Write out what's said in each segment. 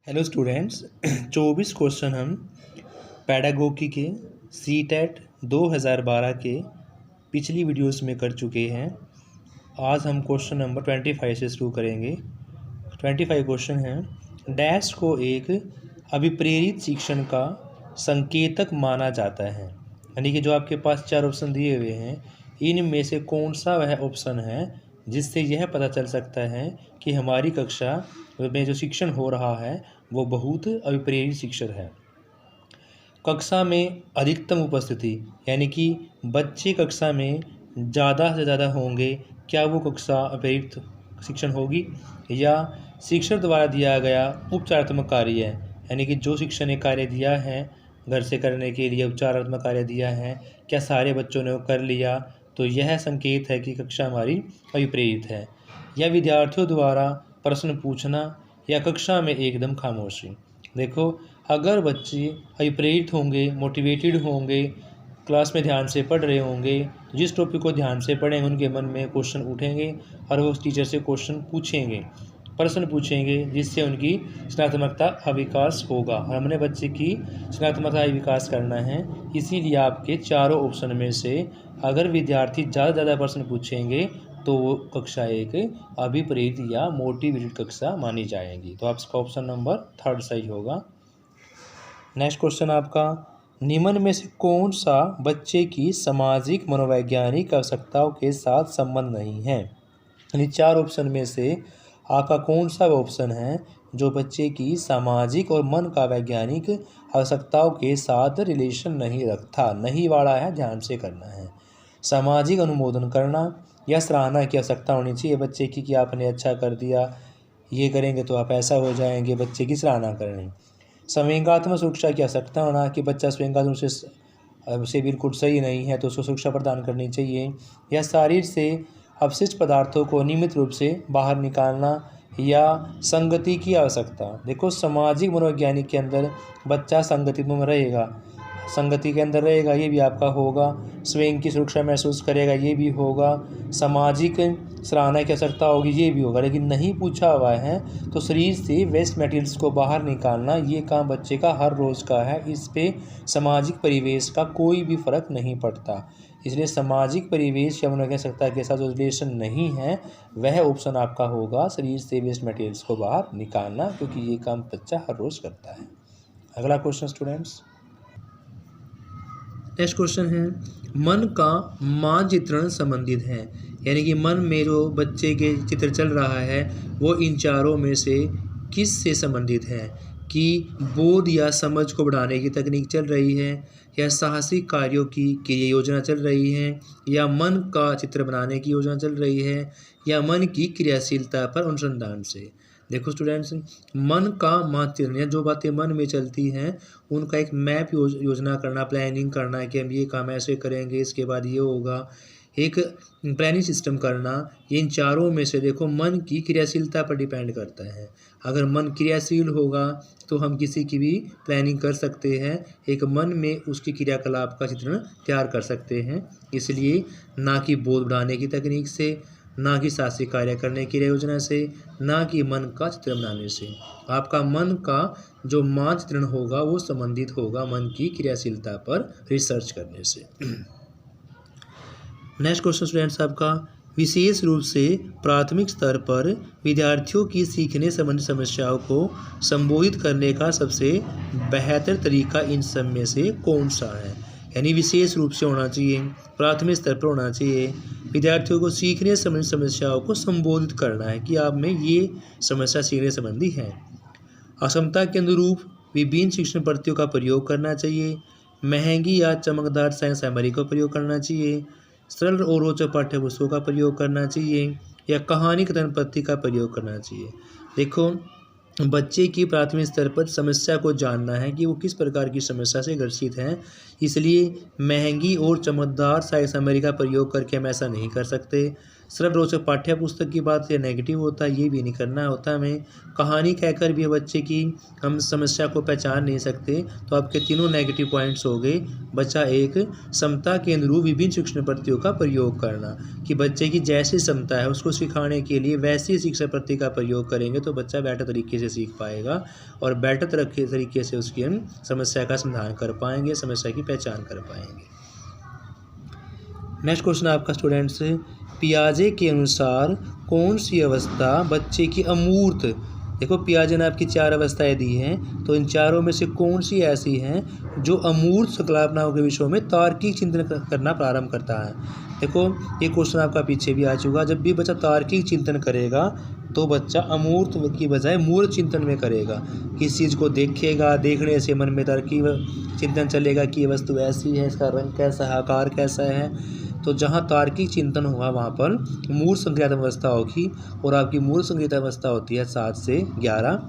Hello students 24 question हम pedagogy के CTET 2012 के पिछली वीडियोस में कर चुके हैं। आज हम क्वेश्चन नंबर 25 से शुरू करेंगे। 25 क्वेश्चन हैं, डैश को एक अभिप्रेरित शिक्षण का संकेतक माना जाता है। यानी कि जो आपके पास चार ऑप्शन दिए हुए हैं, इनमें से कौन सा वह ऑप्शन है जिससे यह पता चल सकता है कि हमारी कक्षा में जो शिक्षण हो रहा है वो बहुत अभिप्रेरित शिक्षण है। कक्षा में अधिकतम उपस्थिति, यानी कि बच्चे कक्षा में ज़्यादा से ज़्यादा होंगे, क्या वो कक्षा अभिप्रेरित शिक्षण होगी? या शिक्षक द्वारा दिया गया उपचारात्मक कार्य, यानी कि जो शिक्षक ने कार्य दिया है घर से करने के लिए, उपचारात्मक कार्य दिया है, क्या सारे बच्चों ने वो कर लिया, तो यह संकेत है कि कक्षा हमारी अभिप्रेरित है। या विद्यार्थियों द्वारा प्रश्न पूछना, या कक्षा में एकदम खामोशी। देखो, अगर बच्चे अभिप्रेरित होंगे, मोटिवेटेड होंगे, क्लास में ध्यान से पढ़ रहे होंगे, जिस टॉपिक को ध्यान से पढ़ेंगे उनके मन में क्वेश्चन उठेंगे और वो टीचर से क्वेश्चन पूछेंगे, प्रश्न पूछेंगे, जिससे उनकी सृजनात्मकता का विकास होगा। हमने बच्चे की सृजनात्मकता का विकास करना है, इसीलिए आपके चारों ऑप्शन में से अगर विद्यार्थी ज़्यादा से ज़्यादा प्रश्न पूछेंगे तो वो कक्षा एक अभिप्रेरित या मोटिवेटेड कक्षा मानी जाएगी। तो आपका ऑप्शन नंबर 3 सही होगा। नेक्स्ट क्वेश्चन आपका, निम्न में से कौन सा बच्चे की सामाजिक मनोवैज्ञानिक आवश्यकताओं के साथ संबंध नहीं है? यानी चार ऑप्शन में से आपका कौन सा ऑप्शन है जो बच्चे की सामाजिक और मन का वैज्ञानिक आवश्यकताओं के साथ रिलेशन नहीं रखता? नहीं वाला है, ध्यान से करना है। सामाजिक अनुमोदन करना या सराहना की आवश्यकता होनी चाहिए बच्चे की कि आपने अच्छा कर दिया, ये करेंगे तो आप ऐसा हो जाएंगे, बच्चे की सराहना करनी। संवेगात्मक सुरक्षा की आवश्यकता होना कि बच्चा संवेगात्मक से बिल्कुल सही नहीं है तो उसको सुरक्षा प्रदान करनी चाहिए। या शरीर से अपशिष्ट पदार्थों को नियमित रूप से बाहर निकालना, या संगति की आवश्यकता। देखो, सामाजिक मनोवैज्ञानिक के अंदर बच्चा संगति में रहेगा, संगति के अंदर रहेगा, ये भी आपका होगा। स्वयं की सुरक्षा महसूस करेगा, ये भी होगा। सामाजिक सराहना की आवश्यकता होगी, ये भी होगा। लेकिन नहीं पूछा हुआ है तो शरीर से वेस्ट मटेरियल्स को बाहर निकालना, ये काम बच्चे का हर रोज़ का है, इस पे सामाजिक परिवेश का कोई भी फर्क नहीं पड़ता। इसलिए सामाजिक परिवेश या मनोवैज्ञानिक के साथ जो रिलेशन नहीं है वह ऑप्शन आपका होगा, शरीर से वेस्ट मटेरियल्स को बाहर निकालना, क्योंकि ये काम बच्चा हर रोज़ करता है। अगला क्वेश्चन स्टूडेंट्स, नेक्स्ट क्वेश्चन है, मन का मानचित्रण संबंधित है। यानी कि मन में जो बच्चे के चित्र चल रहा है वो इन चारों में से किस से संबंधित है? कि बोध या समझ को बढ़ाने की तकनीक चल रही है, या साहसिक कार्यों की ये योजना चल रही है, या मन का चित्र बनाने की योजना चल रही है, या मन की क्रियाशीलता पर अनुसंधान से। देखो स्टूडेंट्स, मन का मानचित्रण, या जो बातें मन में चलती हैं उनका एक मैप योजना करना, प्लानिंग करना है कि हम ये काम ऐसे करेंगे, इसके बाद ये होगा, एक प्लानिंग सिस्टम करना। ये इन चारों में से देखो मन की क्रियाशीलता पर डिपेंड करता है। अगर मन क्रियाशील होगा तो हम किसी की भी प्लानिंग कर सकते हैं, एक मन में उसकी क्रियाकलाप का चित्रण तैयार कर सकते हैं। इसलिए ना कि बोध बढ़ाने की तकनीक से, ना कि साहसिक कार्य करने की योजना से, ना कि मन का चित्र बनाने से। आपका मन का जो मानचित्रण होगा वो संबंधित होगा मन की क्रियाशीलता पर रिसर्च करने से। नेक्स्ट क्वेश्चन स्टूडेंट्स आपका, विशेष रूप से प्राथमिक स्तर पर विद्यार्थियों की सीखने संबंधी समस्याओं को संबोधित करने का सबसे बेहतर तरीका इन सब में से कौन सा है? यानी विशेष रूप से होना चाहिए, प्राथमिक स्तर पर होना चाहिए, विद्यार्थियों को सीखने संबंधी समस्याओं को संबोधित करना है कि आप में ये समस्या सीखने संबंधी है। अक्षमता के अनुरूप विभिन्न शिक्षण पद्धतियों का प्रयोग करना चाहिए, महंगी या चमकदार साइंस सामग्री का प्रयोग करना चाहिए, सरल और रोचक पाठ्य पुस्तकों का प्रयोग करना चाहिए, या कहानी कथन पद्धति का प्रयोग करना चाहिए। देखो, बच्चे की प्राथमिक स्तर पर समस्या को जानना है कि वो किस प्रकार की समस्या से ग्रसित हैं, इसलिए महंगी और चमकदार साइंस सामग्री का प्रयोग करके हम ऐसा नहीं कर सकते। सिर्फ रोचक पाठ्य पुस्तक की बात या नेगेटिव होता है, ये भी नहीं करना होता हमें। कहानी कहकर भी बच्चे की हम समस्या को पहचान नहीं सकते। तो आपके तीनों नेगेटिव पॉइंट्स हो गए। बचा एक, समता के अनुरूप विभिन्न शिक्षण पद्धतियों का प्रयोग करना, कि बच्चे की जैसी क्षमता है उसको सिखाने के लिए वैसी शिक्षण पद्धति का प्रयोग करेंगे तो बच्चा बेटर तरीके से सीख पाएगा और बेटर तरीके से उसकी हम समस्या का समाधान कर पाएंगे, समस्या की पहचान कर पाएंगे। नेक्स्ट क्वेश्चन आपका स्टूडेंट्स, पियाजे के अनुसार कौन सी अवस्था बच्चे की अमूर्त, देखो पियाजे ने आपकी 4 अवस्थाएं दी हैं, तो इन चारों में से कौन सी ऐसी हैं जो अमूर्त संकल्पनाओं के विषयों में तार्किक चिंतन करना प्रारंभ करता है। देखो ये क्वेश्चन आपका पीछे भी आ चुका। जब भी बच्चा तार्किक चिंतन करेगा तो बच्चा अमूर्त की बजाय मूर्त चिंतन में करेगा। किस चीज़ को देखेगा, देखने से मन में तार्किक चिंतन चलेगा कि ये वस्तु ऐसी है, इसका रंग कैसा है, आकार कैसा है। तो जहाँ तार्किक चिंतन होगा वहाँ पर मूर्त संक्रियात्मक अवस्था होगी, और आपकी मूर्त संक्रियात्मक अवस्था होती है 7 से 11।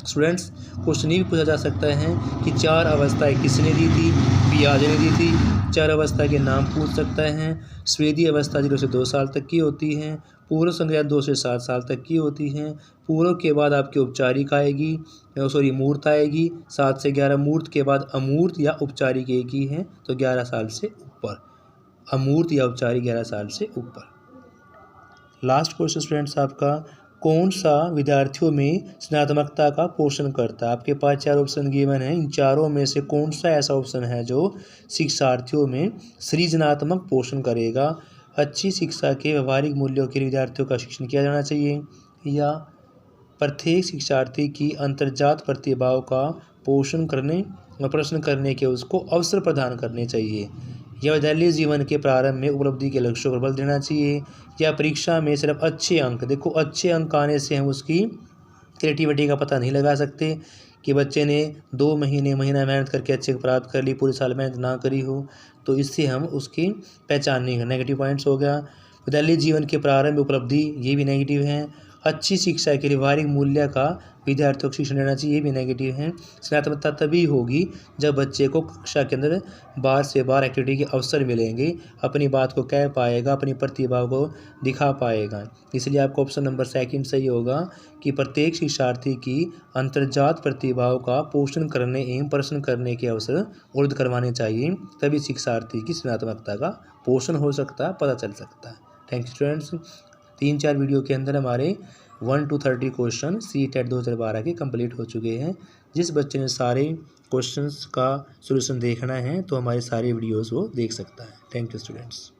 स्टूडेंट्स क्वेश्चन ये भी पूछा जा सकता है कि 4 अवस्थाएं किसने दी थी, पियाजे ने दी थी। 4 अवस्था के नाम पूछ सकते हैं। स्वेदी अवस्था 0 से 2 साल तक की होती है। पूर्व संक्रिया 2 से 7 साल तक की होती हैं। पूर्व के बाद आपकी औपचारिक आएगी, मूर्त आएगी। 7 से 11 मूर्त के बाद अमूर्त या औपचारिक एक ही है, तो 11 साल से ऊपर अमूर्त या औपचारिक 11 साल से ऊपर। लास्ट क्वेश्चन स्टूडेंट्स आपका, कौन सा विद्यार्थियों में सृजनात्मकता का पोषण करता है। आपके पास 4 ऑप्शन गिवन है, इन चारों में से कौन सा ऐसा ऑप्शन है जो शिक्षार्थियों में सृजनात्मक पोषण करेगा। अच्छी शिक्षा के व्यवहारिक मूल्यों के लिए विद्यार्थियों का शिक्षण किया जाना चाहिए, या प्रत्येक शिक्षार्थी की अंतर्जात प्रतिभाओं का पोषण करने और प्रश्न करने के उसको अवसर प्रदान करने चाहिए, या विद्यालय जीवन के प्रारंभ में उपलब्धि के लक्ष्यों पर बल देना चाहिए, या परीक्षा में सिर्फ अच्छे अंक, देखो अच्छे अंक आने से हम उसकी क्रिएटिविटी का पता नहीं लगा सकते कि बच्चे ने 2 महीना मेहनत करके अच्छे प्राप्त कर ली, पूरे साल मेहनत ना करी हो, तो इससे हम उसकी पहचान नहीं कर। नेगेटिव पॉइंट्स हो गया। विद्यालय जीवन के प्रारंभ में उपलब्धि, ये भी नेगेटिव है। अच्छी शिक्षा के व्यवहारिक मूल्य का विद्यार्थियों को शिक्षण देना चाहिए, ये भी नेगेटिव है। सृजनात्मकता तभी होगी जब बच्चे को कक्षा के अंदर बार से बार एक्टिविटी के अवसर मिलेंगे, अपनी बात को कह पाएगा, अपनी प्रतिभा को दिखा पाएगा। इसलिए आपको ऑप्शन नंबर 2 सही होगा कि प्रत्येक शिक्षार्थी की अंतर्जात प्रतिभाओं का पोषण करने एवं प्रश्न करने के अवसर उपलब्ध करवाने चाहिए, तभी शिक्षार्थी की सृजनात्मकता का पोषण हो सकता है, पता चल सकता है। Thank you students. 3-4 वीडियो के अंदर हमारे 1 to 30 क्वेश्चन CTET 2012 के कंप्लीट हो चुके हैं। जिस बच्चे ने सारे क्वेश्चंस का सॉल्यूशन देखना है तो हमारे सारे वीडियोस वो देख सकता है। Thank you students.